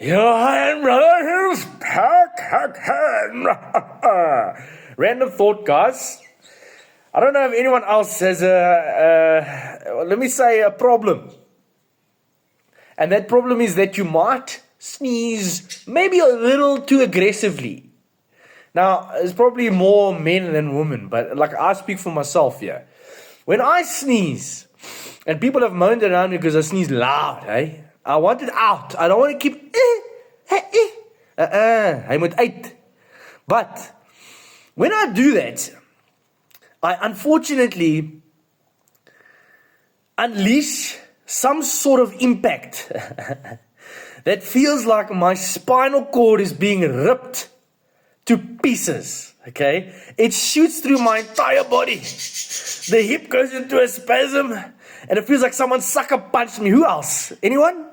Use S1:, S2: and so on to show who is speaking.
S1: Your hand, brother, is pack hand. Random thought, guys. I don't know if anyone else has let me say, a problem. And that problem is that you might sneeze maybe a little too aggressively. Now, it's probably more men than women, but like I speak for myself here. When I sneeze, and people have moaned around me because I sneeze loud, hey? I want it out. I don't want to keep I moet uit. But when I do that, I unfortunately unleash some sort of impact that feels like my spinal cord is being ripped to pieces, okay? It shoots through my entire body. The hip goes into a spasm, and it feels like someone sucker punched me. Who else? Anyone?